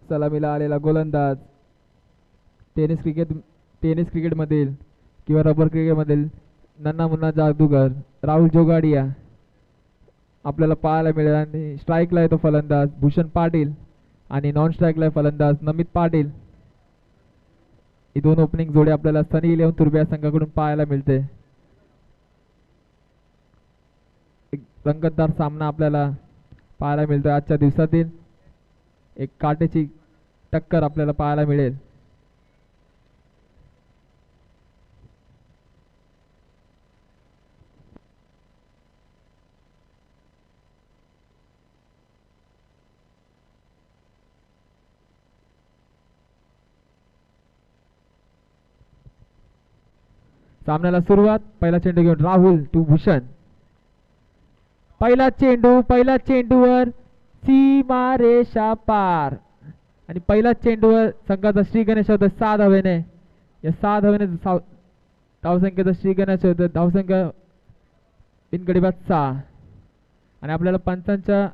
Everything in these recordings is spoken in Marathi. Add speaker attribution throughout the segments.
Speaker 1: सलामीला आलेला गोलंदाज टेनिस क्रिकेटमधील किंवा रबर क्रिकेटमधील नन्ना मुन्ना जादूगर राहुल जोगाडिया आपल्याला पाहायला मिळेल. आणि स्ट्राईकला येतो फलंदाज भूषण पाटील आणि नॉन स्ट्राईकला फलंदाज नमित पाटील. ही दोन ओपनिंग जोडी आपल्याला सनी इलेव्हन तुर्बे या संघाकडून पाहायला मिळते. एक रंगतदार सामना आपल्याला पाहायला मिळतोय. आजच्या दिवसातील एक काटेची टक्कर आपल्याला पाहायला मिळेल. सामन्याला सुरुवात. पहिला चेंडू घेऊन राहुल टू भूषण. पहिला चेंडूवर सीमारेषा पार आणि पहिला चेंडूवर संघाचा श्री गणेश होता 6 धावेने. या 6 धावेने धावसंख्येचा श्री गणेश होतं. धावसंख्या बिनगडी बाद 6. आणि आपल्याला पंचांच्या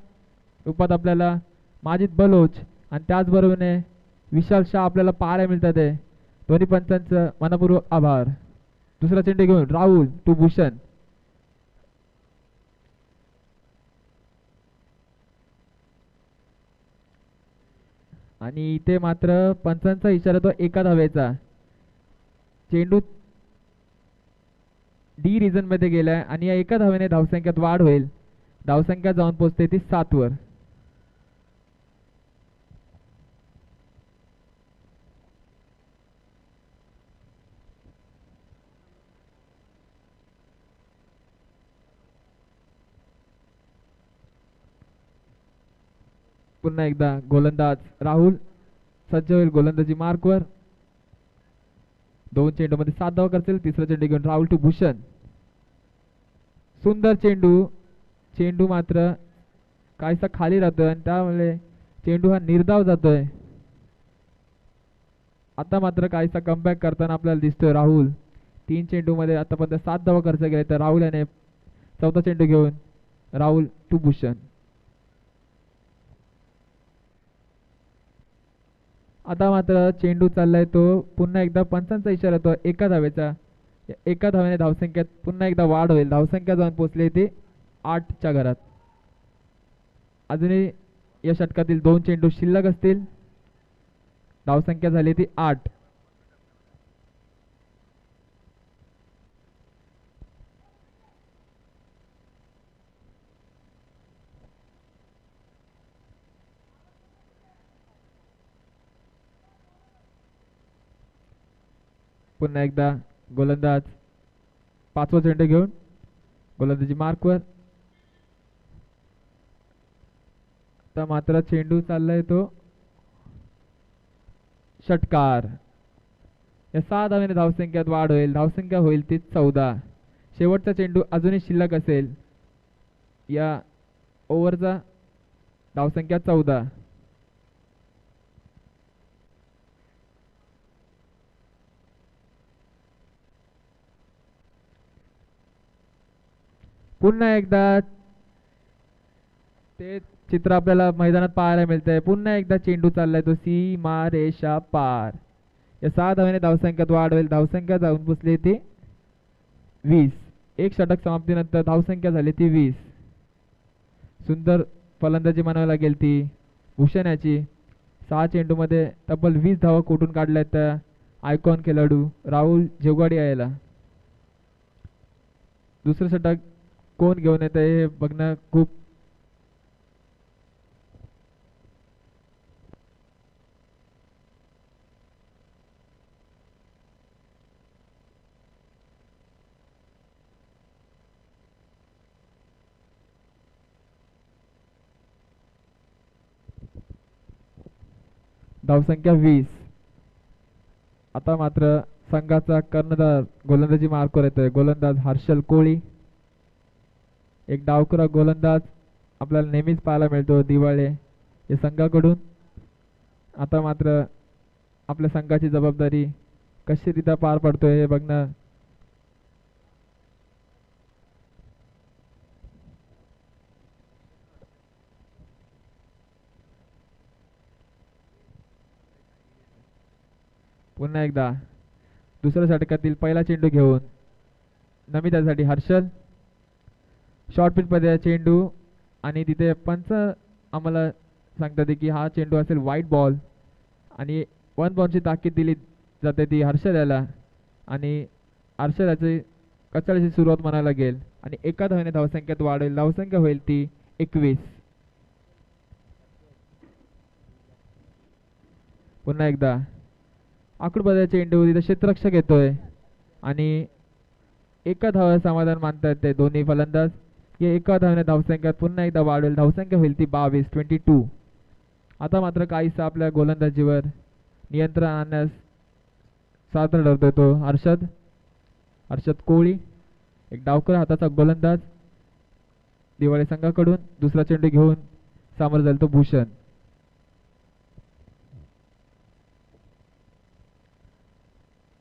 Speaker 1: रूपात आपल्याला माजिद बलोच आणि त्याचबरोबरीने विशाल शाह आपल्याला पाहायला मिळतात. दोन्ही पंचांचं मनपूर्वक आभार. दुसरा चेंडू घेऊन राहुल टू भूषण. आणि इथे मात्र पंचांचा इशारा तो एका धावेचा. चेंडू डी रिजन मध्ये गेलाय आणि या एका धावेने धावसंख्येत वाढ होईल. धावसंख्या जाऊन पोहोचते ती 7 वर. पुन्हा एकदा गोलंदाज राहुल सज्ज होईल गोलंदाजी मार्कवर. 2 चेंडू मध्ये 7 धावा करतील. तिसरा चेंडू घेऊन राहुल टू भूषण. सुंदर चेंडू मात्र काहीसा खाली राहतोय आणि त्यामुळे चेंडू हा निर्धाव जातोय. आता मात्र काहीसा कमबॅक करताना आपल्याला दिसतोय राहुल. 3 चेंडू मध्ये आतापर्यंत 7 धावा खर्च केले. तर राहुल याने चौथा चेंडू घेऊन राहुल टू भूषण. आता मात्र चेंडू चाललाय तो पुन्हा एकदा पंचांचा इशारा येतो एका धावेचा. एका धावेने धावसंख्येत पुन्हा एकदा वाढ होईल. धावसंख्या जाऊन पोहोचली ती 8च्या घरात. अजूनही या षटकातील 2 चेंडू शिल्लक असतील. धावसंख्या झाली ती 8. पुन्हा एकदा गोलंदाज 5वा चेंडू घेऊन गोलंदाजी मार्कवर. आता मात्र चेंडू चाललाय तो षटकार. या 6 धावेने धावसंख्यात वाढ होईल. धावसंख्या होईल ती 14. शेवटचा चेंडू अजूनही शिल्लक असेल. या ओव्हरचा धावसंख्या 14. पुन्हा एकदा ते चित्र आपल्याला मैदानात पाहायला मिळतंय. पुन्हा एकदा चेंडू चाललाय तो सीमा रेषा पार. या 6 धावेने धावसंख्यात वाढ होईल. धावसंख्या जाऊन पोचली ती 20. एक षटक समाप्तीनंतर धावसंख्या झाली ती 20. सुंदर फलंदाजी म्हणावी लागेल ती भूषण याची. 6 चेंडू मध्ये तब्बल 20 धावा कोठून काढल्यात त्या आयकॉन खेळाडू राहुल जोगाडिया याला. दुसरं षटक कोण घेऊन येत हे बघणं खूप धावसंख्या 20. आता मात्र संघाचा कर्णधार गोलंदाजी मार्कवर येतोय. गोलंदाज हर्षल कोळी. एक डावखुरा गोलंदाज आपल्याला नेहमीच पाहायला मिळतो दिवाळे या संघाकडून. आता मात्र आपल्या संघाची जबाबदारी कशीरित्या पार पडतोय हे बघणं पुन्हा एकदा दुसऱ्या षटकातील पहिला चेंडू घेऊन नमितासाठी हर्षल. शॉर्ट पिच मध्ये चेंडू आणि तिथे पंच आम्हाला सांगतात की हा चेंडू असेल वाईट बॉल आणि 1 बॉलची ताकीद दिली जाते ती हर्षल याला आणि हर्षल याची कचऱ्याची सुरुवात म्हणायला लागेल आणि एका धावेने धावसंख्येत वाढेल. धावसंख्या होईल ती 21. पुन्हा एकदा आकडूबाजा चेंडू तिथे क्षेत्ररक्षक येतोय आणि एका धावा समाधान मानतात ते दोन्ही फलंदाज की एका धावेने धावसंख्यात पुन्हा एकदा वाढेल. धावसंख्या होईल ती 22. आता मात्र काहीसा आपल्या गोलंदाजीवर नियंत्रण आणण्यास साथ ठरतोय तो हर्षद कोळी. एक डावकर हाताचा गोलंदाज दिवाळी संघाकडून दुसरा चेंडू घेऊन सामोर जाईल तो भूषण.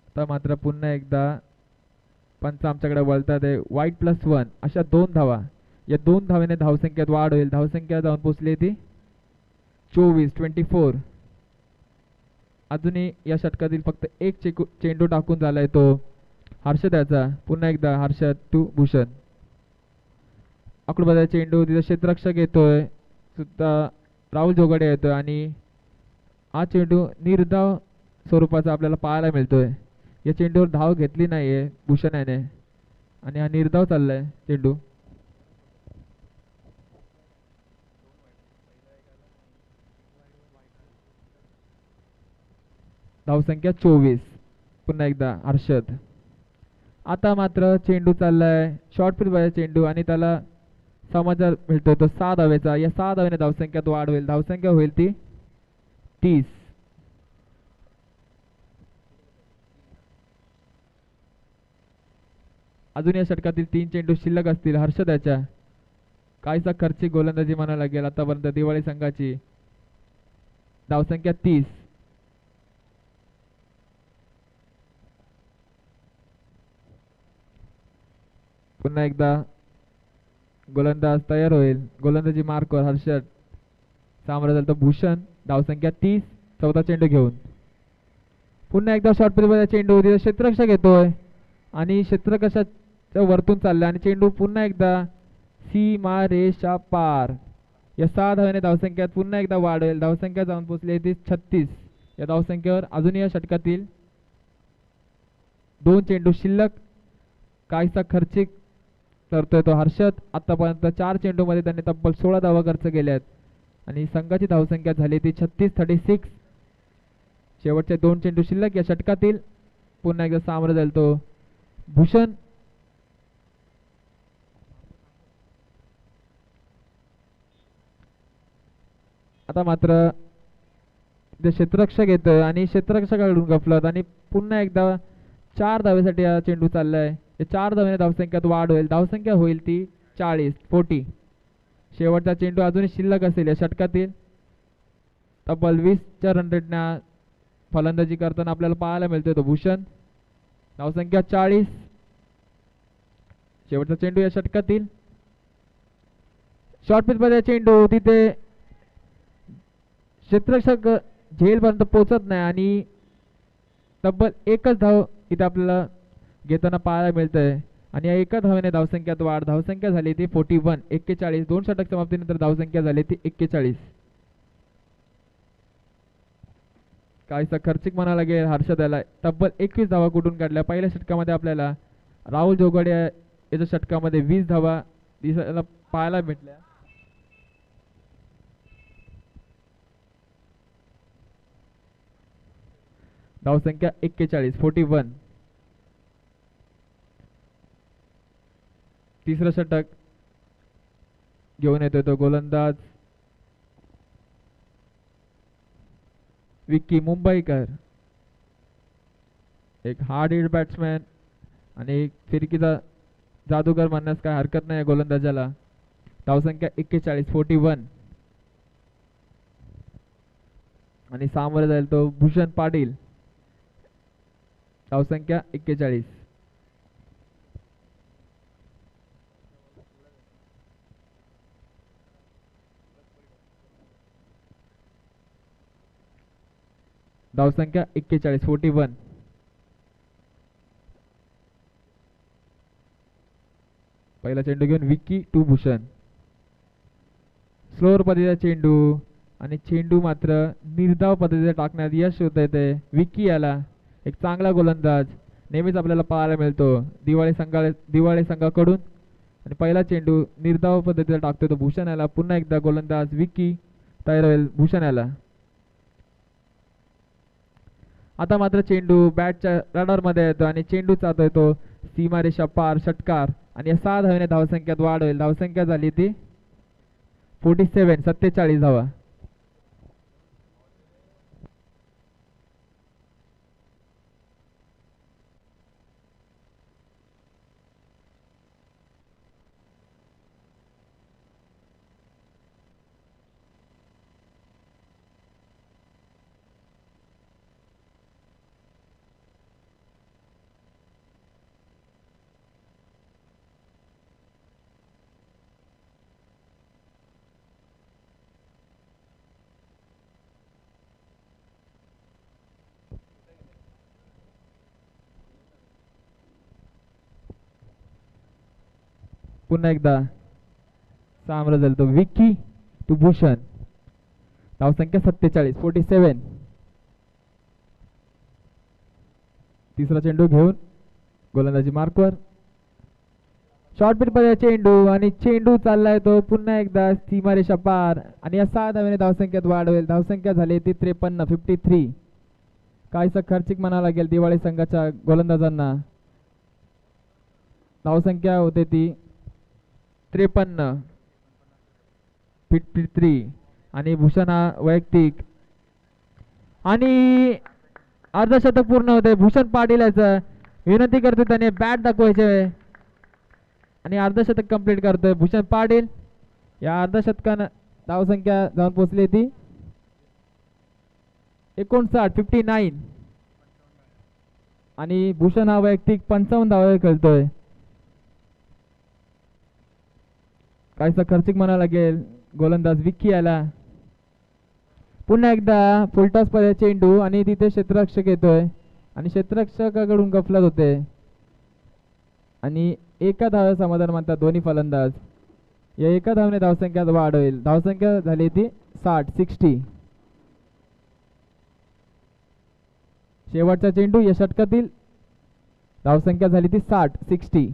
Speaker 1: आता मात्र पुन्हा एकदा पंच आमच्याकडे वळतात आहे. वाईट +1 अशा 2 धावा. या 2 धावेने धावसंख्येत वाढ होईल. धावसंख्या जाऊन पोचली ती 24. अजूनही या षटकातील फक्त एक चेंडू टाकून झालाय तो हर्षद याचा. पुन्हा एकदा हर्षद टू भूषण. आकडूबाजा चेंडू तिथे क्षेत्ररक्षक येतोय सुद्धा राहुल जोगडे येतोय आणि हा चेंडू निर्धाव स्वरूपाचा आपल्याला पाहायला मिळतोय. या चेंडूवर धाव घेतली नाहीये भूषण याने आणि हा निर्धाव चाललाय चेंडू. धावसंख्या 24. पुन्हा एकदा हर्षद. आता मात्र चेंडू चाललाय शॉर्ट पिच मध्ये चेंडू आणि त्याला समाचार मिळतोय तो 6 धावेचा. या 6 धावेने धावसंख्यात वाढ होईल. धावसंख्या होईल ती 30. अजून या षटकातील 3 चेंडू शिल्लक असतील हर्षद याच्या. काहीसा खर्चिक गोलंदाजी म्हणायला लागेल आतापर्यंत दिवाळी संघाची. धावसंख्या 30. पुन्हा एकदा गोलंदाज तयार होईल. गोलंदाजी मार्कवर हर्षद सामोरं जाईल तो भूषण. धावसंख्या 30. चौथा चेंडू घेऊन पुन्हा एकदा शॉर्ट पिचमध्ये चेंडू तिथे क्षेत्ररक्षक येतोय आणि क्षेत्ररक्षकाच्या वरतून चाललाय आणि चेंडू पुन्हा एकदा सीमारेषा पार. या 6 धावेने धावसंख्यात पुन्हा एकदा वाढेल. धावसंख्या जाऊन पोहोचली ती 36. या धावसंख्येवर अजून या षटकातील 2 चेंडू शिल्लक. काहीसा खर्चिक करतोय तो हर्षद. आतापर्यंत 4 चेंडूमध्ये त्यांनी तब्बल 16 धावा खर्च केल्यात आणि संघाची धावसंख्या झाली ती 36. शेवटचे 2 चेंडू शिल्लक या षटकातील. पुन्हा एकदा सामोरं जाईल तो भूषण. आता मात्र क्षेत्ररक्षक येतोय आणि क्षेत्ररक्षकाकडून गफलत आणि पुन्हा एकदा 4 धावेसाठी हा चेंडू चाललाय. 4 धावेने धावसंख्यात वाढ होईल. धावसंख्या होईल ती 40. शेवटचा चेंडू अजूनही शिल्लक असेल या षटकातील. तब्बल 20च्या रन रेटने फलंदाजी करताना आपल्याला पाहायला मिळतोय तो भूषण. धावसंख्या 40. शेवटचा चेंडू या षटकातील. शॉर्ट पिच मध्ये चेंडू तिथे क्षेत्ररक्षक झेलपर्यंत पोहोचत नाही आणि तब्बल एकच धाव इथे आपल्याला घेताना पाहायला मिळतंय आणि या एका धावेने धावसंख्यात वाढ. धावसंख्या झाली ती 41. 41. 2 षटक समाप्तीनंतर धावसंख्या झाली ती 41. काहीसा खर्चिक म्हणायला लागेल हर्षद याला. तब्बल 21 धावा कुठून काढल्या. पहिल्या षटकामध्ये आपल्याला राहुल जोगडे याच्या षटकामध्ये 20 धावा दिसायला पाहायला भेटल्या. धावसंख्या 41. तिसरं षटक घेऊन येतोय तो गोलंदाज विक्की मुंबईकर. एक हार्ड हिट बॅट्समॅन आणि एक फिरकीचा जादूगर म्हणण्यास काय हरकत नाही गोलंदाजाला. धावसंख्या 41. आणि सामोरे जाईल तो भूषण पाटील. धावसंख्या 41. धावसंख्या 41 41. पहिला चेंडू घेऊन विक्की टू भूषण. स्लोअर पद्धतीचा चेंडू आणि चेंडू मात्र निर्धाव पद्धतीने टाकण्यात यश होत येते विक्की याला. एक चांगला गोलंदाज नेहमीच आपल्याला पाहायला मिळतो दिवाळी संघाकडून. आणि पहिला चेंडू निर्धाव पद्धतीने टाकतोय तो भूषण याला. पुन्हा एकदा गोलंदाज विक्की तयार होईल भूषण याला. आता मात्र चेंडू बॅटच्या रडार मध्ये येतो आणि चेंडू चालतोय तो सीमारेषा पार षटकार. आणि या 6 धावेने धावसंख्यात वाढ होईल. धावसंख्या झाली ती 47 47 धावा. पुन्हा एकदा सामना झाला तो विक्की टू भूषण. धावसंख्या 47 47. तिसरा चेंडू घेऊन गोलंदाजी मार्कवर. शॉर्ट पिच मध्ये चेंडू आणि चेंडू चाललाय तो पुन्हा एकदा सीमारेषा पार. आणि या 6 धावेने धावसंख्यात वाढ होईल. धावसंख्या झाली ती 53 53. काहीसा खर्चिक म्हणावं लागेल दिवाळी संघाच्या गोलंदाजांना. धावसंख्या होते ती 53 53. आणि भूषण हा वैयक्तिक आणि अर्धशतक पूर्ण होते. भूषण पाटील याचं विनंती करतो त्याने बॅट दाखवायचे आणि अर्धशतक कंप्लीट करतोय भूषण पाटील. या अर्धशतकानं धावसंख्या जाऊन पोहोचली ती 59 59. आणि भूषण हा वैयक्तिक 55 धावा खेळतोय. काहीसा खर्चिक म्हणावं लागेल गोलंदाज विक्की याला. पुन्हा एकदा फुलटॉस मध्ये चेंडू आणि तिथे क्षेत्ररक्षक येतोय आणि क्षेत्ररक्षकाकडून गफलत होते आणि एका धावे समाधान मानतात दोन्ही फलंदाज. या एका धावेने धावसंख्यात वाढ होईल. धावसंख्या झाली ती 60 60. शेवटचा चेंडू या षटकातील. धावसंख्या झाली ती 60 60.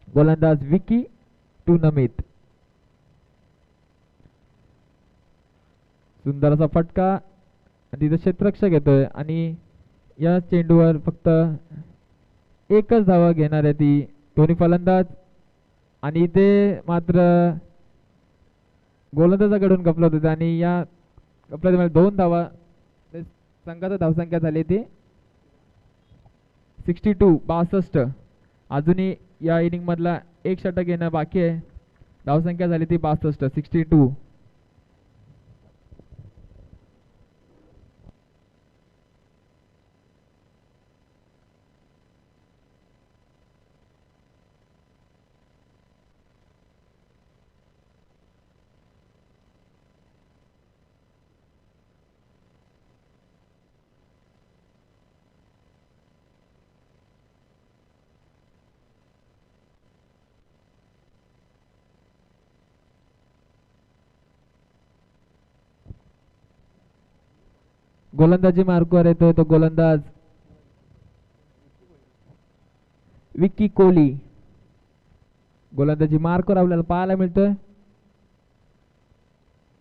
Speaker 1: गोलंदाज विक्की टू नमित. सुंदर असा फटका तिथे क्षेत्ररक्षक येतोय आणि या चेंडूवर फक्त एकच धावा घेणार आहे ती दोन्ही फलंदाज. आणि इथे मात्र गोलंदाजाकडून गफलत होते आणि या गफलतीमध्ये 2 धावा. संघाची धावसंख्या झाली ती 62 62. अजूनही या इनिंग मधला एक षटक येणं बाकी आहे. धावसंख्या झाली ती 62 62. गोलंदाजी मार्कवर येतोय तो गोलंदाज विक्की कोहली. गोलंदाजी मार्कवर आपल्याला पाहायला मिळतोय.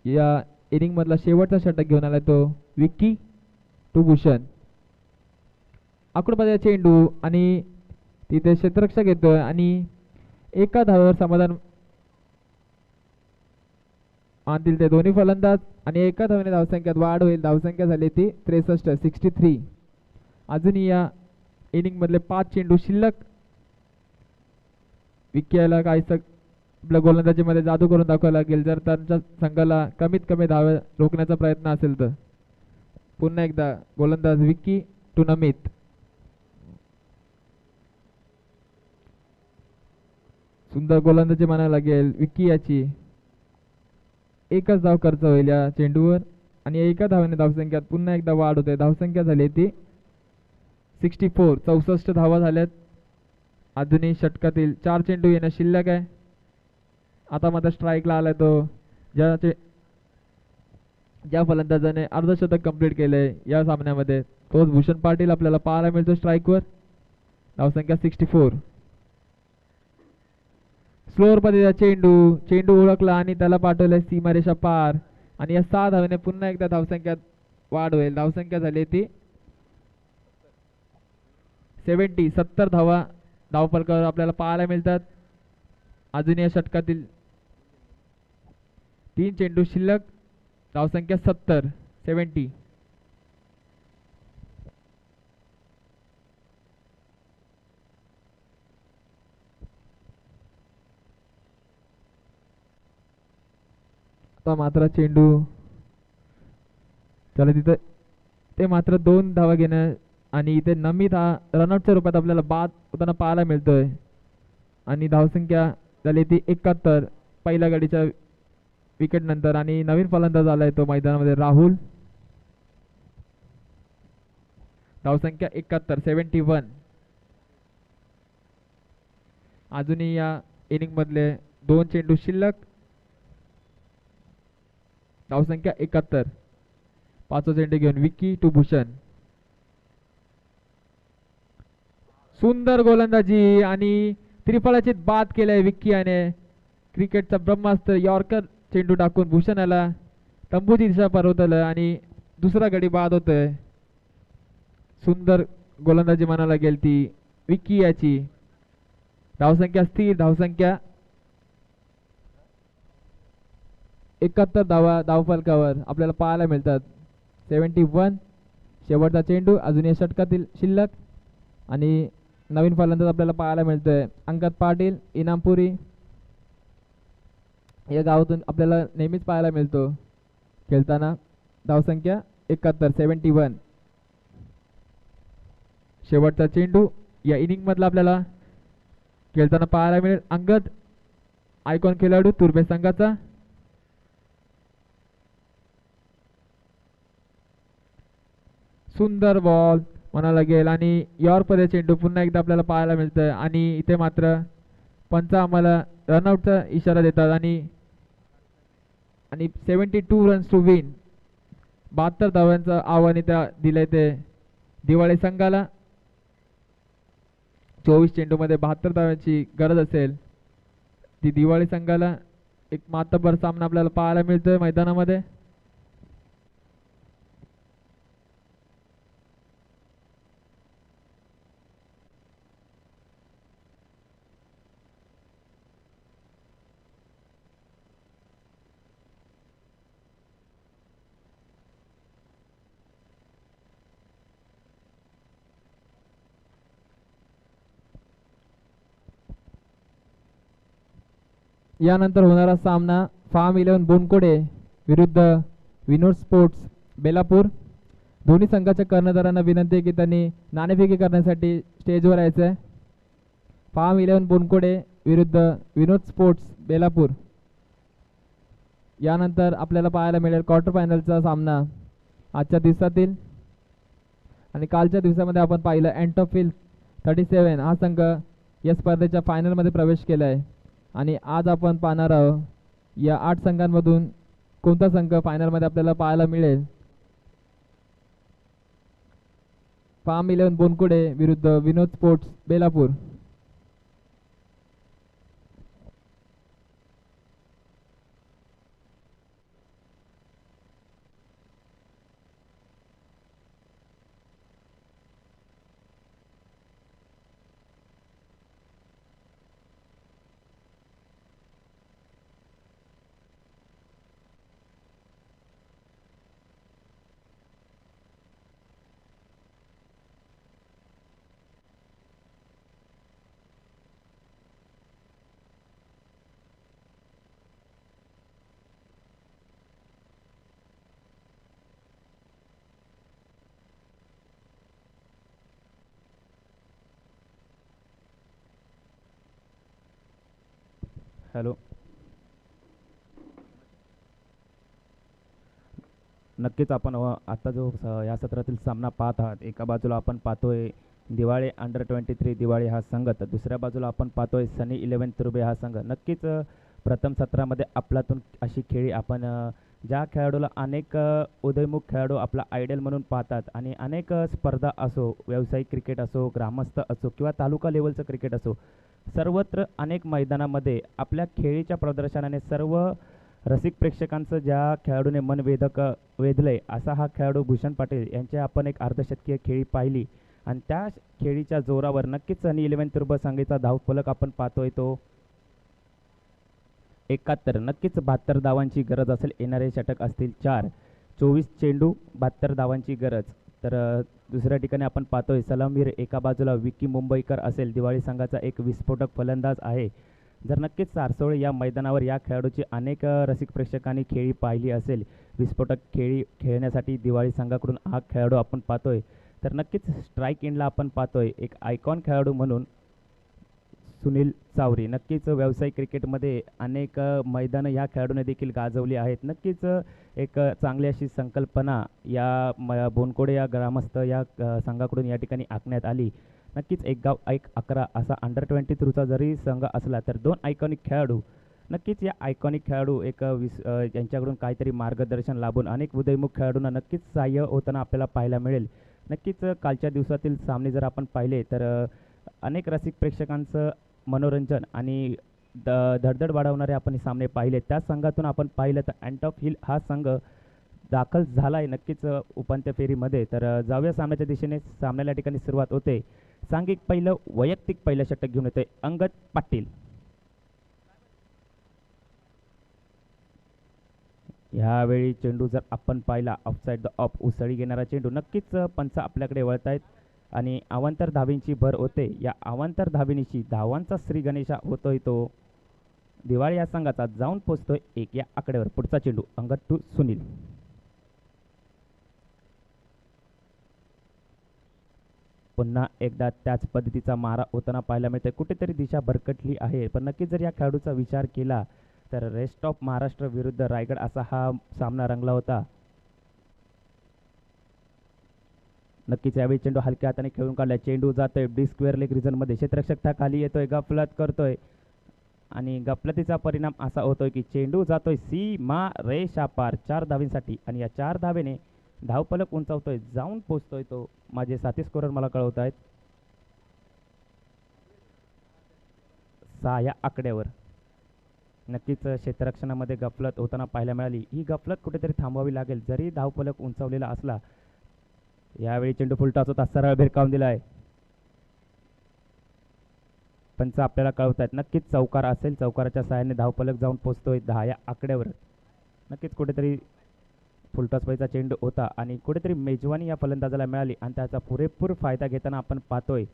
Speaker 1: या इनिंग मधला शेवटचा षटक घेऊन आलाय तो विक्की टू भूषण. आकडून चेंडू आणि तिथे क्षेत्ररक्षक येतोय आणि एका धावेवर समाधान मानतील ते दोन्ही फलंदाज आणि एका धावेने धावसंख्यात वाढ होईल. धावसंख्या झाली ती 63 63. अजूनही या इनिंग मधले 5 चेंडू शिल्लक. विक्की याला काही आपल्या गोलंदाजीमध्ये जादू करून दाखवायला लागेल जर त्यांच्या संघाला कमीत कमी धावे रोखण्याचा प्रयत्न असेल तर. पुन्हा एकदा गोलंदाज विक्की टू नमित. सुंदर गोलंदाजी म्हणायला लागेल विक्की याची. एकच धाव खर्च होईल या चेंडूवर आणि एका धावाने धावसंख्यात पुन्हा एकदा वाढ होते. धावसंख्या झाली ती 64. 64 धावा झाल्यात. अजूनही षटकातील 4 चेंडू येणं शिल्लक आहे. आता मात्र स्ट्राईकला आलाय तो ज्या फलंदाजाने अर्धशतक कंप्लीट केलंय या सामन्यामध्ये तोच भूषण पाटील आपल्याला पाहायला मिळतो स्ट्राईकवर. धावसंख्या 64. स्लोअर पद्धतीचा चेंडू ओळखला आणि त्याला पाठवलंय सीमारेषा पार. आणि या 6 धावाने पुन्हा एकदा धावसंख्यात वाढ होईल. धावसंख्या झाली ती 70. 70 धावा धावफलकावर आपल्याला पाहायला मिळतात. अजून या षटकातील 3 चेंडू शिल्लक. धावसंख्या 70. आता मात्र चेंडू त्याला तिथं ते मात्र 2 धावा घेणं आणि इथे नमित हा रनआउटच्या रूपात आपल्याला बाद होताना पाहायला मिळतोय. आणि धावसंख्या झाली ती 71 पहिल्या गडीच्या विकेट नंतर. आणि नवीन फलंदाज आलाय तो मैदानामध्ये राहुल. धावसंख्या 71. अजूनही या इनिंग मधले 2 चेंडू शिल्लक. धावसंख्या 71. 5 चेंडू घेऊन विक्की टू भूषण. सुंदर गोलंदाजी आणि त्रिफळाची बाद केलाय विक्की याने. क्रिकेटचा ब्रह्मास्त्र यॉर्कर चेंडू टाकून भूषणाला तंबूची दिशा परवतलं आणि दुसरा गडी बाद होतोय. सुंदर गोलंदाजी म्हणायला गेली ती विक्की याची. धावसंख्या स्थिर. धावसंख्या 71 धावा धावफलकावर आपल्याला पाहायला मिळतात. 71. शेवटचा चेंडू अजून या षटकातील शिल्लक. आणि नवीन फलंदाज आपल्याला पाहायला मिळतोय अंगद पाटील इनामपुरी. या गावातून आपल्याला नेहमीच पाहायला मिळतो खेळताना. धावसंख्या 71. 71. शेवटचा चेंडू या इनिंग मधला आपल्याला खेळताना पाहायला मिळेल अंगद. आयकॉन खेळाडू तुर्भे संघाचा. सुंदर बॉल म्हणायला गेल आणि यॉर्कमध्ये चेंडू पुन्हा एकदा आपल्याला पाहायला मिळतंय. आणि इथे मात्र पंच आम्हाला रनआउटचा इशारा देतात. आणि 72 रन्स टू विन. 72 धावांचं आव्हान इथे दिलंय ते दिवाळी संघाला. 24 चेंडू मध्ये 72 धावांची गरज असेल ती दिवाळी संघाला. एक मातब्बर सामना आपल्याला पाहायला मिळतोय मैदानामध्ये. यानंतर होणारा सामना फार्म 11 बोनकोडे विरुद्ध विनोद स्पोर्ट्स बेलापूर. दोन्ही संघाच्या कर्णधारांना विनंती आहे की त्यांनी नाणेफेकी करण्यासाठी स्टेजवर यायचं आहे. फार्म 11 बोनकोडे विरुद्ध विनोद स्पोर्ट्स बेलापूर. यानंतर आपल्याला पाहायला मिळेल क्वार्टर फायनलचा सामना आजच्या दिवसातील. आणि कालच्या दिवसामध्ये आपण पाहिलं अँटोफिल 37 हा संघ या स्पर्धेच्या फायनलमध्ये प्रवेश केला आहे. आणि आज आपण पाहणार आहोत या 8 संघांमधून कोणता संघ फायनलमध्ये आपल्याला पाहायला मिळेल. फार्म 11 बोनकुडे विरुद्ध विनोद स्पोर्ट्स बेलापूर. हॅलो.
Speaker 2: नक्कीच आपण आता जो या सत्रातील सामना पाहत आहात, एका बाजूला आपण पाहतोय दिवाळी अंडर 23 दिवाळी हा संघ, तर दुसऱ्या बाजूला आपण पाहतोय सनी 11 तुर्बे हा संघ. नक्कीच प्रथम सत्रामध्ये आपल्यातून अशी खेळी आपण ज्या खेळाडूला अनेक उदयमुख खेळाडू आपला आयडल म्हणून पाहतात आणि अनेक स्पर्धा असो, व्यावसायिक क्रिकेट असो, ग्रामस्थ असो किंवा तालुका लेवलचं क्रिकेट असो, सर्वत्र अनेक मैदानामध्ये आपल्या खेळीच्या प्रदर्शनाने सर्व रसिक प्रेक्षकांचं ज्या खेळाडूने मन वेधलंय असा हा खेळाडू भूषण पाटील यांची आपण एक अर्धशतकीय खेळी पाहिली आणि त्या खेळीच्या जोरावर नक्कीच सनी 11 तुर्ब संघाचा धावफलक आपण पाहतोय तो 71. नक्कीच 72 धावांची गरज असेल, येणारे षटक असतील 4. 24 चेंडू 72 धावांची गरज. तर दुसऱ्या ठिकाणी आपण पाहतोय सलामीर एका बाजूला विकी मुंबईकर असेल, दिवाळी संघाचा एक विस्फोटक फलंदाज आहे. जर नक्कीच सारसोळे या मैदानावर या खेळाडूची अनेक रसिक प्रेक्षकांनी खेळी पाहिली असेल, विस्फोटक खेळी खेळण्यासाठी दिवाळी संघाकडून हा खेळाडू आपण पाहतोय. तर नक्कीच स्ट्राईक एंडला आपण पाहतोय एक आयकॉन खेळाडू म्हणून सुनील चावरी. नक्कीच व्यावसायिक क्रिकेटमध्ये अनेक मैदानं या खेळाडूने देखील गाजवली आहेत. नक्कीच एक चांगली अशी संकल्पना या बोनकोडे या ग्रामस्थ या संघाकडून या ठिकाणी आखण्यात आली. नक्कीच एक गाव एक 11 असा अंडर 23चा जरी संघ असला तर 2 आयकॉनिक खेळाडू, नक्कीच या आयकॉनिक खेळाडू एक यांच्याकडून काहीतरी मार्गदर्शन लाभून अनेक उदयमुख खेळाडूंना नक्कीच सहाय्य होताना आपल्याला पाहायला मिळेल. नक्कीच कालच्या दिवसातील सामने जर आपण पाहिले तर अनेक रसिक प्रेक्षकांचं मनोरंजन आणि धडधड वाढवणारे आपण हे सामने पाहिले. त्या संघातून आपण पाहिलं तर अँट ऑफ हिल हा संघ दाखल झाला आहे नक्कीच उपांत्य फेरीमध्ये. तर जाऊया सामन्याच्या दिशेने. सामन्याला ठिकाणी सुरुवात होते. सांघिक पहिलं वैयक्तिक पहिलं षटक घेऊन येतोय अंगद पाटील. ह्यावेळी चेंडू जर आपण पाहिला ऑफसाईड द ऑफ उसळी घेणारा चेंडू. नक्कीच पंच आपल्याकडे वळतायत आणि अवांतर धावींची भर होते. या अवांतर धावींची धावांचा श्री गणेशा होतोय तो दिवाळी या संघाचा, जाऊन पोचतोय 1 या आकड्यावर. पुढचा चेंडू अंगद टू सुनील. पुन्हा एकदा त्याच पद्धतीचा मारा होताना पाहायला मिळतोय. कुठेतरी दिशा भरकटली आहे, पण नक्कीच जर या खेळाडूचा विचार केला तर रेस्ट ऑफ महाराष्ट्र विरुद्ध रायगड असा हा सामना रंगला होता. नक्कीच यावेळी चेंडू हलक्या हाताने खेळून काढलाय. चेंडू जातोय डी स्क्वेअर लेग रिझन मध्ये. क्षेत्ररक्षक खाली येतोय, गफलत करतोय आणि गफलतीचा परिणाम असा होतोय की चेंडू जातोय सीमा रेषा पार 4 धावींसाठी आणि या 4 धावेने धावफलक उंचावतोय, जाऊन पोचतोय तो. माझे साथी स्कोरर मला कळवत आहेत 6 या आकड्यावर. नक्कीच क्षेत्ररक्षणामध्ये गफलत होताना पाहायला मिळाली. ही गफलत कुठेतरी थांबवावी लागेल जरी धावफलक उंचावलेला असला. यावेळी चेंडू फुलटॉस होता, सरळ भिरकावून दिलाय. पंच आपल्याला कळवत आहेत नक्कीच चौकार असेल, चौकाराच्या सहाय्याने धावफलक जाऊन पोचतोय 10 या आकड्यावर. नक्कीच कुठेतरी फुलटॉस व्हायचा चेंडू होता आणि कुठेतरी मेजवानी या फलंदाजाला मिळाली आणि त्याचा पुरेपूर फायदा घेताना आपण पाहतोय.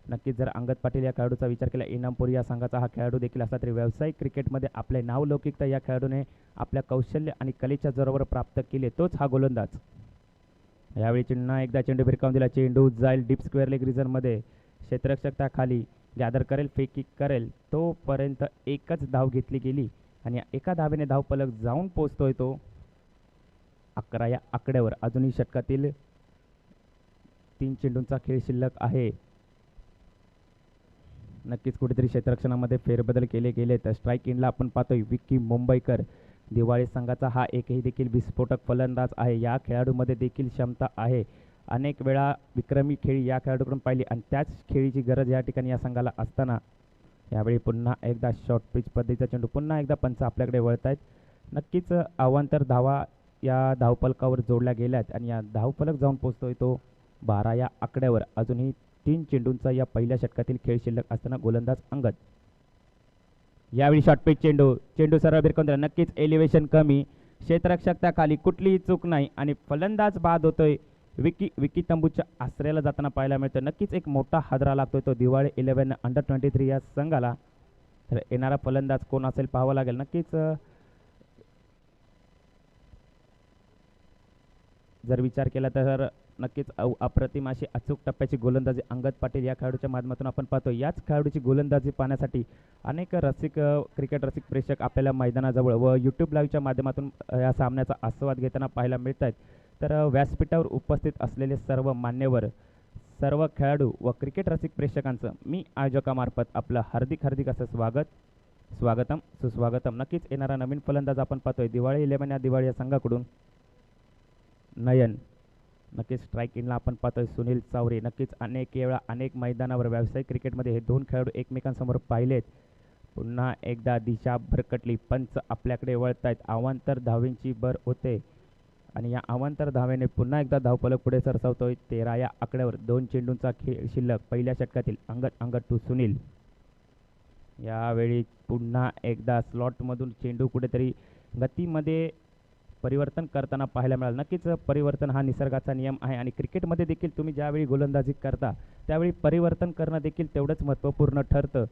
Speaker 2: नक्कीच जर अंगद पाटील या खेळाडूचा विचार केला, इनामपुरी या संघाचा हा खेळाडू देखील असला तरी व्यावसायिक क्रिकेटमध्ये आपले नावलौकिकता या खेळाडूने आपल्या कौशल्य आणि कलेच्या जोरावर प्राप्त केले, तोच हा गोलंदाज. यावेळी पुन्हा एकदा चेंडू भिरकावून दिला. चेंडू जाईल डीप स्क्वेअर लेग रिझनमध्ये. क्षेत्ररक्षक खाली गॅदर करेल, फेक किक करेल, तोपर्यंत एकच धाव घेतली गेली आणि एका धावेने धावफलक जाऊन पोचतोय तो 11 या आकड्यावर. अजूनही षटकातील 3 चेंडूंचा खेळ शिल्लक आहे. नक्कीच कुठेतरी क्षेत्ररक्षणामध्ये फेरबदल केले गेले. तर स्ट्राईक एंडला आपण पाहतोय विक्की मुंबईकर, दिवाळी संघाचा हा एकही देखील विस्फोटक फलंदाज आहे. या खेळाडूमध्ये देखील क्षमता आहे. अनेक वेळा विक्रमी खेळी या खेळाडूकडून पाहिली आणि त्याच खेळीची गरज या ठिकाणी या संघाला असताना यावेळी पुन्हा एकदा शॉर्ट पिच पद्धतीचा चेंडू. पुन्हा एकदा पंच आपल्याकडे वळत आहेत. नक्कीच अवांतर धावा या धावफलकावर जोडल्या गेल्यात आणि या धावफलक जाऊन पोचतोय तो 12 या आकड्यावर. अजूनही 3 चेंडूंचा या पहिल्या षटकातील खेळ शिल्लक असताना गोलंदाज अंगद. यावेळी शॉर्ट पिच चेंडू. चेंडू सरळ भिरकावून दिला. नक्कीच एलिव्हेशन कमी, क्षेत्ररक्षक त्याखाली, कुठलीही चूक नाही आणि फलंदाज बाद होतोय. विकी तंबूच्या आश्रयाला जाताना पाहायला मिळतोय. नक्कीच एक मोठा हादरा लागतोय तो दिवाळी 11 अंडर 23 या संघाला. तर येणारा फलंदाज कोण असेल पाहावं लागेल. नक्कीच जर विचार केला तर नक्कीच अप्रतिम अशी अचूक टप्प्याची गोलंदाजी अंगद पाटील या खेळाडूच्या माध्यमातून आपण पाहतो. याच खेळाडूची गोलंदाजी पाहण्यासाठी अनेक रसिक क्रिकेट रसिक प्रेक्षक आपल्याला मैदानाजवळ व यूट्यूब लाईव्हच्या माध्यमातून या सामन्याचा आस्वाद घेताना पाहायला मिळत आहेत. तर व्यासपीठावर उपस्थित असलेले सर्व मान्यवर, सर्व खेळाडू व क्रिकेट रसिक प्रेक्षकांचं मी आयोजकामार्फत आपलं हार्दिक असं स्वागतम सुस्वागतम. नक्कीच येणारा नवीन फलंदाज आपण पाहतोय दिवाळी 11 या दिवाळी या संघाकडून नयन. नक्कीच स्ट्राईक इनला आपण पाहतोय सुनील चावरे. नक्कीच अनेक वेळा अनेक मैदानावर व्यावसायिक क्रिकेटमध्ये हे दोन खेळाडू एकमेकांसमोर पाहिलेत. पुन्हा एकदा दिशा भरकटली, पंच आपल्याकडे वळत आहेत. अवांतर धावेंची भर होते आणि या अवांतर धावेने पुन्हा एकदा धावफलक पुढे सरसावतोय. 13 या आकड्यावर 2 चेंडूंचा खेळ शिल्लक. पहिल्या षटकातील अंगद टू सुनील. यावेळी पुन्हा एकदा स्लॉटमधून चेंडू कुठेतरी गतीमध्ये परिवर्तन करताना पाहायला मिळालं. नक्कीच परिवर्तन हा निसर्गाचा नियम आहे आणि क्रिकेटमध्ये देखील तुम्ही ज्यावेळी गोलंदाजी करता त्यावेळी परिवर्तन करणं देखील तेवढंच महत्त्वपूर्ण ठरतं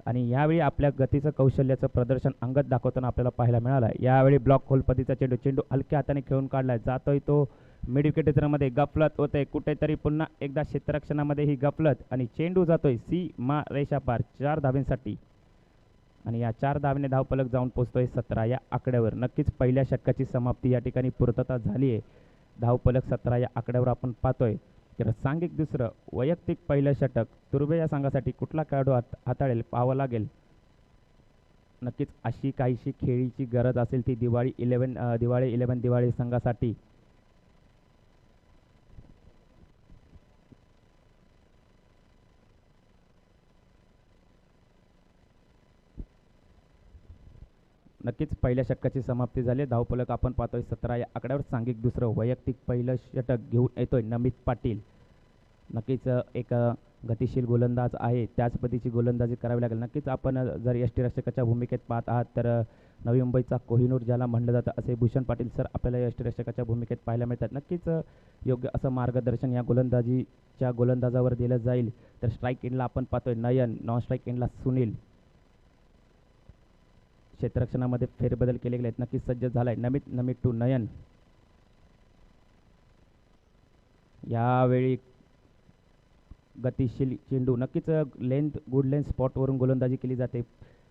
Speaker 2: आणि यावेळी आपल्या गतीचं कौशल्याचं प्रदर्शन अंगद दाखवताना आपल्याला पाहायला मिळालं. यावेळी ब्लॉक होल पद्धतीचा चेंडू हलक्या हाताने खेळून काढलाय. जातोय तो मिड विकेट क्षेत्रामध्ये, गफलत होते कुठेतरी. पुन्हा एकदा क्षेत्ररक्षणामध्ये ही गफलत आणि चेंडू जातोय सीमा रेषा पार 4 धावेंसाठी आणि या 4 धावेने धावफलक जाऊन पोहोचतोय 17 या आकड्यावर. नक्कीच पहिल्या षटकाची समाप्ती या ठिकाणी पूर्तता झाली आहे. धावफलक 17 या आकड्यावर आपण पाहतोय. तर सांघिक दुसरं, वैयक्तिक पहिलं षटक तुर्बे या संघासाठी कुठला खेळाडू हाताळेल पाहावं लागेल. नक्कीच अशी काहीशी खेळीची गरज असेल ती दिवाळी 11 दिवाळी संघासाठी. नक्कीच पहिल्या षटकाची समाप्ती झाली. धावफलक आपण पाहतोय 17 या आकड्यावर. सांघिक दुसरं, वैयक्तिक पहिलं षटक घेऊन येतोय नमित पाटील. नक्कीच एक गतिशील गोलंदाज आहे, त्याच पद्धतीची गोलंदाजी करावी लागेल. नक्कीच आपण जर यष्टीरक्षकाच्या भूमिकेत पाहत आहात तर नवी मुंबईचा कोहिनूर ज्याला म्हणलं जातं असे भूषण पाटील सर आपल्याला यष्टीरक्षकाच्या भूमिकेत पाहायला मिळतात. नक्कीच योग्य असं मार्गदर्शन या गोलंदाजावर दिलं जाईल. तर स्ट्राईक इनला आपण पाहतोय नयन, नॉन स्ट्राईक इनला सुनील. क्षेत्ररक्षणामध्ये फेरबदल केले गेले आहेत. नक्कीच सज्ज झालाय नमित टू नयन. यावेळी गतिशील चेंडू, नक्कीच गुड लेंथ स्पॉटवरून गोलंदाजी केली जाते.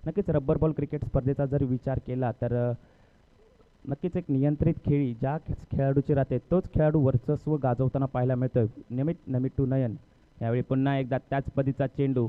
Speaker 2: नक्कीच रब्बर बॉल क्रिकेट स्पर्धेचा जर विचार केला तर नक्कीच एक नियंत्रित खेळी ज्या खेळाडूची राहते तोच खेळाडू वर्चस्व गाजवताना पाहायला मिळतोय. नमित टू नयन. यावेळी पुन्हा एकदा त्याच पद्धतीचा चेंडू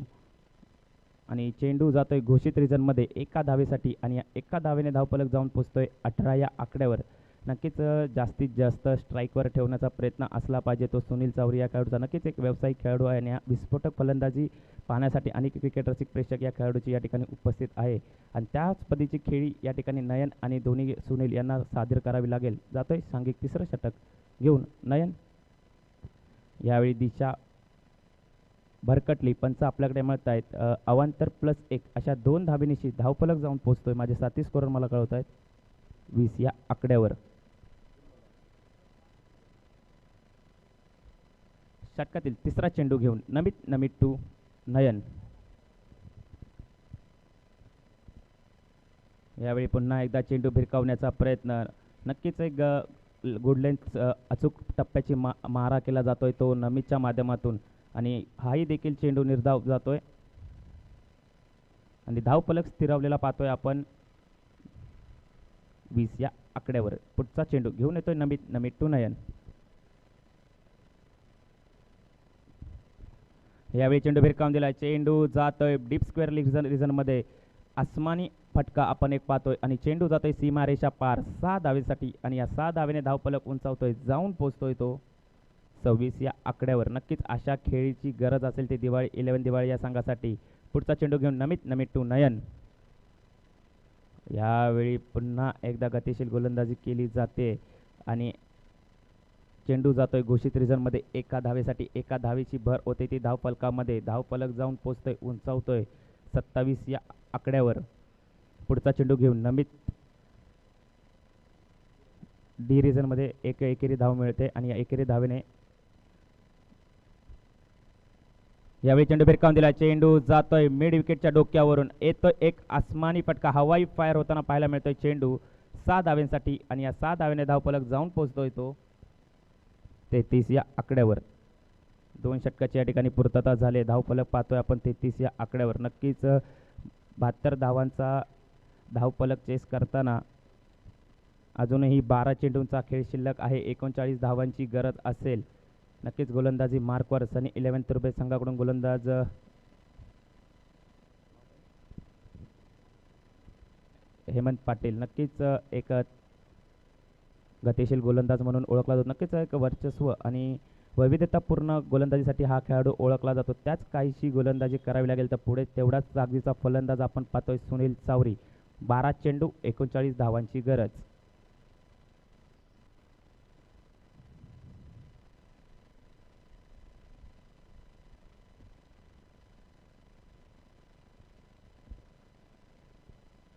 Speaker 2: आणि चेंडू जातोय घोषित रिजनमध्ये एका धावेसाठी आणि या एका धावेने धावफलक जाऊन पोचतोय 18 या आकड्यावर. नक्कीच जास्तीत जास्त स्ट्राईकवर ठेवण्याचा प्रयत्न असला पाहिजे तो सुनील चावरी या खेळाडूचा. नक्कीच एक व्यावसायिक खेळाडू आहे आणि हा विस्फोटक फलंदाजी पाहण्यासाठी अनेक क्रिकेट रसिक प्रेक्षक या खेळाडूची या ठिकाणी उपस्थित आहे आणि त्याच पद्धतीची खेळी या ठिकाणी नयन आणि दोन्ही सुनील यांना सादर करावी लागेल. जातोय सांघिक तिसरं षटक घेऊन नयन. यावेळी दिशा भरकटली, पंच आपल्याकडे मिळत आहेत. अवांतर +1 अशा 2 धावेनिशी धावफलक जाऊन पोहोचतोय. माझे साथी स्कोरर मला कळवत आहेत 20 या आकड्यावर. षटकातील तिसरा चेंडू घेऊन नमित टू नयन. यावेळी पुन्हा एकदा चेंडू भिरकावण्याचा प्रयत्न. नक्कीच एक गुड लेंथ अचूक टप्प्याची मारा केला जातोय तो नमितच्या माध्यमातून आणि हाही देखील चेंडू निर्धाव जातोय आणि धावफलक स्थिरावलेला पाहतोय आपण 20 या आकड्यावर. पुढचा चेंडू घेऊन येतोय नमित टू नयन. यावेळी चेंडू भिरकावून दिलाय. चेंडू जातोय डीप स्क्वेअर रिजनमध्ये. आसमानी फटका आपण एक पाहतोय आणि चेंडू जातोय सीमा रेषा पार 6 धावेसाठी आणि या 6 धावेने धावफलक उंचावतोय, जाऊन पोचतोय तो 26 या आकड्यावर. नक्कीच अशा खेळीची गरज असेल ते दिवाळी 11 दिवाळी या संघासाठी. पुढचा चेंडू घेऊन नमित टू नयन. यावेळी पुन्हा एकदा गतिशील गोलंदाजी केली जाते आणि चेंडू जातोय घोषित रिजनमध्ये एका धावेसाठी. एका धावेची भर होते ती धावफलकामध्ये. धावफलक जाऊन पोचतोय, उंचावतोय 27 या आकड्यावर. पुढचा चेंडू घेऊन नमित डी रिजनमध्ये एक एकेरी धाव मिळते आणि या एकेरी धावेने यावेळी चेंडू भिरकावून दिला. चेंडू जातोय मिड विकेटच्या डोक्यावरून. येतोय एक आसमानी फटका, हवाई फायर होताना पाहायला मिळतोय. चेंडू 6 धावेंसाठी आणि या 6 धावेने धावफलक जाऊन पोहोचतोय तो 33 या आकड्यावर. 2 षटकाची या ठिकाणी पूर्तता झाली. धावफलक पाहतोय आपण 33 या आकड्यावर. नक्कीच 72 धावांचा धावफलक चेस करताना अजूनही 12 चेंडूंचा खेळ शिल्लक आहे. 39 धावांची गरज असेल. नक्कीच गोलंदाजी मार्कवर सनी 11 तुर्बे संघाकडून गोलंदाज हेमंत पाटील नक्कीच एक गतिशील गोलंदाज म्हणून ओळखला जातो. नक्कीच एक वर्चस्व आणि वैविध्यतापूर्ण गोलंदाजीसाठी हा खेळाडू ओळखला जातो. त्याच काहीशी गोलंदाजी करावी लागेल तर पुढे तेवढाच जागीचा फलंदाज आपण पाहतोय सुनील चावरी. 12 चेंडू 39 धावांची गरज.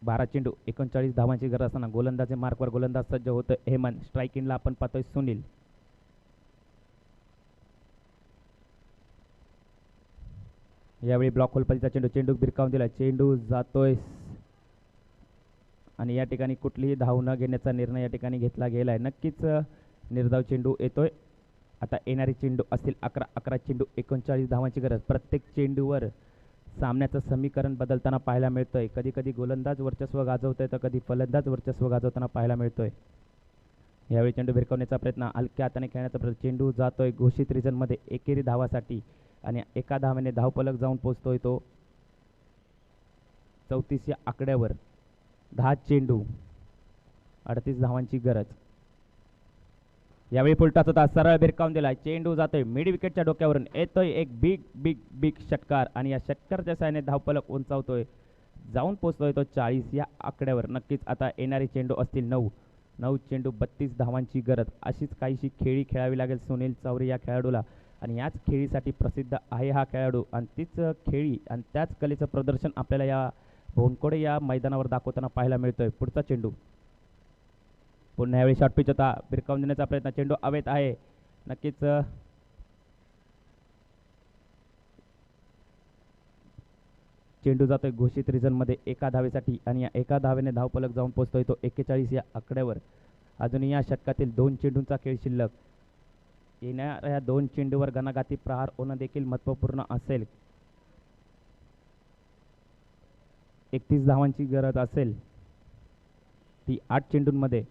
Speaker 2: बारा चेंडू 39 धावांची गरज असताना गोलंदाजी मार्कवर गोलंदाज सज्ज होतं हेमंत. स्ट्रायकिंगला आपण पाहतोय सुनील. यावेळी ब्लॉक होलपलीचा चेंडू भिरकावून दिला. चेंडू जातोय आणि या ठिकाणी कुठलीही धाव न घेण्याचा निर्णय या ठिकाणी घेतला गेला आहे. नक्कीच निर्धाव चेंडू येतोय. आता येणारे चेंडू असतील 11 चेंडू 39 धावांची गरज. प्रत्येक चेंडूवर सामन्याचं समीकरण बदलताना पाहायला मिळतोय. कधी कधी गोलंदाज वर्चस्व गाजवतोय तर कधी फलंदाज वर्चस्व गाजवताना पाहायला मिळतोय. यावेळी चेंडू भिरकवण्याचा प्रयत्न, हलक्या हाताने खेळण्याचा प्रयत्न. चेंडू जातोय घोषित रिजनमध्ये एकेरी धावासाठी आणि एका धावेने धावफलक जाऊन पोहोचतोय तो 34 या आकड्यावर. 10 चेंडू 38 धावांची गरज. यावेळी फुलटाच होता, सरळ भिरकावून दिला. चेंडू जातोय मिड विकेटच्या डोक्यावरून. येतोय एक बिग बिग बिग षटकार आणि या षटकारच्या साहाय्याने धावफलक उंचावतोय. जाऊन पोहोचतोय तो 40 या आकड्यावर. नक्कीच आता येणारे चेंडू असतील 9 चेंडू 32 धावांची गरज. अशीच काहीशी खेळी खेळावी लागेल सुनील चावरी या खेळाडूला आणि याच खेळीसाठी प्रसिद्ध आहे हा खेळाडू आणि तीच खेळी आणि त्याच कलेचं प्रदर्शन आपल्याला या भोनकोडे या मैदानावर दाखवताना पाहायला मिळतोय. पुढचा चेंडू पुन्हा यावेळी शॉर्ट पिच होता, भिरकावून देण्याचा प्रयत्न. चेंडू अवेत आहे. नक्कीच चेंडू जातोय घोषित रिजनमध्ये एका धावेसाठी आणि या एका धावेने धावफलक जाऊन पोहोचतोय तो 41 या आकड्यावर. अजूनही या षटकातील 2 चेंडूंचा खेळ शिल्लक. येणाऱ्या 2 चेंडूवर गणाघाती प्रहार होणं देखील महत्त्वपूर्ण असेल. 31 धावांची गरज असेल ती 8 चेंडूंमध्ये.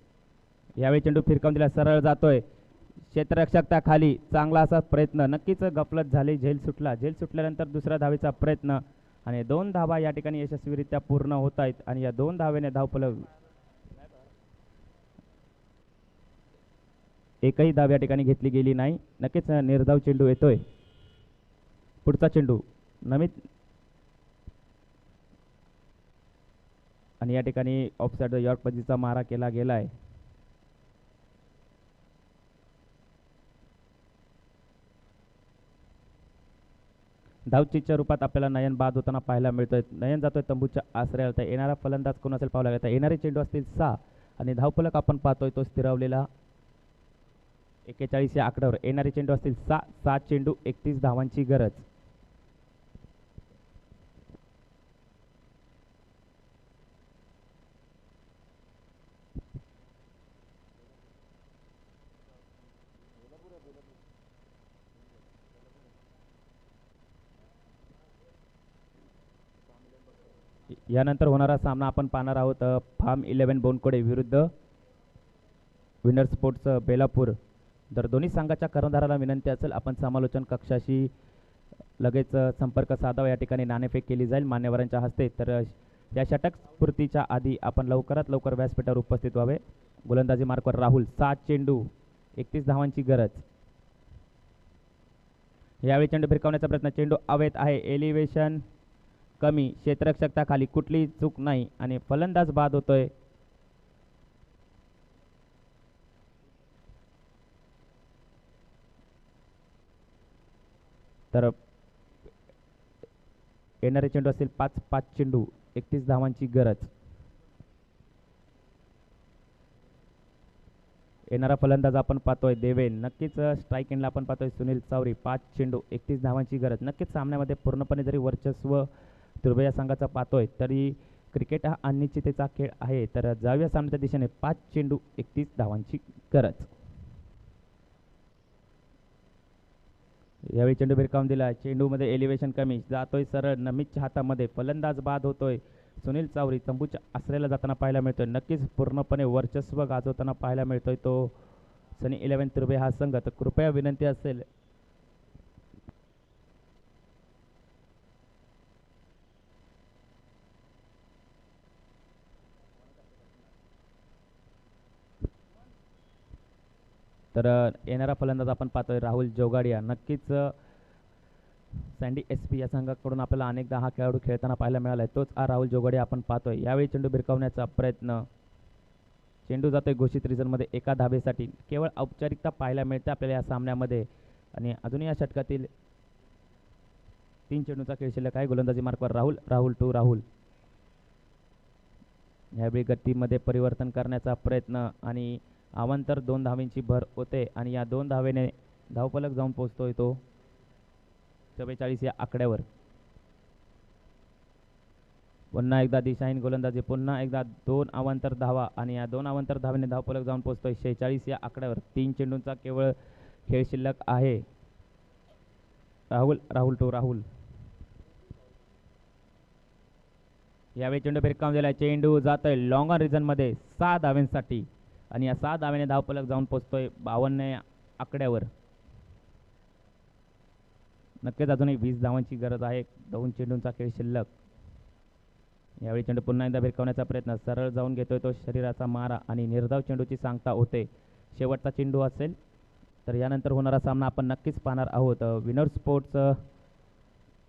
Speaker 2: यावेळी चेंडू फिरकावून दिला, सरळ जातोय क्षेत्ररक्षक खाली. चांगला असा प्रयत्न. नक्कीच गफलत झाली. झेल सुटल्यानंतर दुसऱ्या धावेचा प्रयत्न आणि 2 धावा या ठिकाणी यशस्वीरित्या पूर्ण होत आहेत आणि या 2 धावेने धावफलक. एकही धाव या ठिकाणी घेतली गेली नाही. नक्कीच निर्धाव चेंडू येतोय. पुढचा चेंडू नमित आणि या ठिकाणी ऑफसाइड यॉर्क पद्धतीचा मारा केला गेला आहे. धावचीच्या रूपात आपल्याला नयन बाद होताना पाहायला मिळतोय. नयन जातोय तंबूच्या आश्रयाला. तर येणारा फलंदाज कोण असेल पाहावं लागेल. येणारे चेंडू असतील 6 आणि धावफलक आपण पाहतोय तो स्थिरावलेला 41 या आकड्यावर. येणारे चेंडू असतील 6 चेंडू 31 धावांची गरज. यानंतर होणारा सामना आपण पाहणार आहोत फार्म 11 बोनकोडे विरुद्ध विनर स्पोर्ट्स बेलापूर. जर दोन्ही संघाच्या कर्णधाराला विनंती असेल आपण समालोचन कक्षाशी लगेच संपर्क साधावा. या ठिकाणी नाणेफेक केली जाईल मान्यवरांच्या हस्ते. तर या षटक स्फूर्तीच्या आधी आपण लवकरात लवकर व्यासपीठावर उपस्थित व्हावे. गोलंदाजी मार्कवर राहुल. 7 चेंडू 31 धावांची गरज. यावेळी चेंडू भिरकावण्याचा प्रयत्न. चेंडू अवैध आहे. एलिव्हेशन कमी. क्षेत्ररक्षकता खाली. कुठलीही चूक नाही आणि फलंदाज बाद होतोय. तर येणारे चेंडू असतील 5 चेंडू 31 धावांची गरज. येणारा फलंदाज आपण पाहतोय देवेन. नक्कीच स्ट्राईक एंडला आपण पाहतोय सुनील चावरी. 5 चेंडू 31 धावांची गरज. नक्कीच सामन्यामध्ये पूर्णपणे जरी वर्चस्व तुर्बे या संघाचा पाहतोय तरी क्रिकेट हा अनिश्चिततेचा खेळ आहे. तर जाऊया सामन्याच्या दिशेने. 5 चेंडू 31 धावांची गरज. यावेळी चेंडू भिरकावून दिला. चेंडूमध्ये एलिव्हेशन कमी, जातोय सरळ नमीच्या हातामध्ये, फलंदाज बाद होतोय. सुनील चावरी तंबूच्या आसऱ्याला जाताना पाहायला मिळतोय. नक्कीच पूर्णपणे वर्चस्व गाजवताना पाहायला मिळतोय तो सनी 11 तुर्बे हा संघ. तर कृपया विनंती असेल तर येणारा फलंदाज आपण पाहतोय राहुल जोगाडिया. नक्कीच सँडी एस पी या संघाकडून आपल्याला अनेकदा हा खेळाडू खेळताना पाहायला मिळाला आहे. तोच राहुल जोगाडिया आपण पाहतोय. यावेळी चेंडू भिरकावण्याचा प्रयत्न. चेंडू जातोय घोषित रिझनमध्ये एका धाबेसाठी. केवळ औपचारिकता पाहायला मिळते आपल्याला या सामन्यामध्ये. आणि अजूनही या षटकातील 3 चेंडूचा खेळ शिल्लक आहे. गोलंदाजी मार्कवर राहुल टू राहुल. यावेळी गतीमध्ये परिवर्तन करण्याचा प्रयत्न आणि अवांतर 2 धावेंची भर होते आणि या 2 धावेने धावफलक जाऊन पोहोचतोय तो 44 या आकड्यावर. पुन्हा एकदा दिशाहीन गोलंदाजी, पुन्हा एकदा 2 अवांतर धावा आणि या 2 अवांतर धावेने धावफलक जाऊन पोहोचतोय 46 या आकड्यावर. 3 चेंडूंचा केवळ खेळ शिल्लक आहे. राहुल टू राहुल. यावेळी चेंडू भिरकावून दिलाय. चेंडू जातोय लॉंग ऑन रिजन मध्ये 6 धाव्यांसाठी आणि या 6 धावेने धावफलक जाऊन पोहोचतोय 52 आकड्यावर. नक्कीच अजूनही 20 धावांची गरज आहे. 2 चेंडूंचा खेळ शिल्लक. यावेळी चेंडू पुन्हा एकदा भिरकावण्याचा प्रयत्न. सरळ जाऊन घेतोय तो शरीराचा मारा आणि निर्धाव चेंडूची सांगता होते. शेवटचा चेंडू असेल तर यानंतर होणारा सामना आपण नक्कीच पाहणार आहोत. विनर स्पोर्ट्स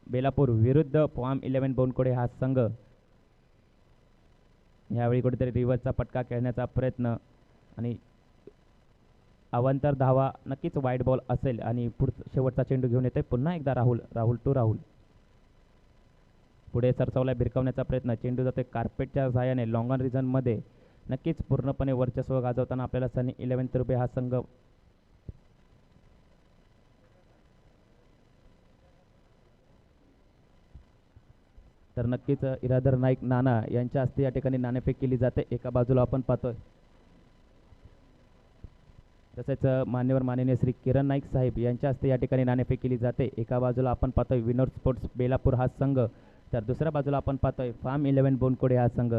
Speaker 2: बेलापूर विरुद्ध फॉर्म 11 बोनकोडे हा संघ. यावेळी कुठेतरी रिव्हर्सचा पटका खेळण्याचा प्रयत्न आणि अवांतर धावा. नक्कीच वाईट बॉल असेल आणि शेवटचा चेंडू घेऊन येते पुन्हा एकदा राहुल टू राहुल. पुढे सरसावला भिरकावण्याचा प्रयत्न. चेंडू जाते कार्पेटच्या सहाय्याने लॉंग ऑन रिजन मध्ये. नक्कीच पूर्णपणे वर्चस्व गाजवताना आपल्याला सनी 11 तुर्बे हा संघ तर नक्कीच इरादर नाईक नाना यांच्या हस्ते या ठिकाणी नाणेफेक केली जाते. एका बाजूला आपण पाहतोय तसेच माननीय श्री किरण नाईक साहेब यांच्या हस्ते या ठिकाणी नाणेफेक केली जाते. एका बाजूला आपण पाहतोय विनोद स्पोर्ट्स बेलापूर हा संघ तर दुसऱ्या बाजूला आपण पाहतोय फार्म 11 बोनकोडे हा संघ.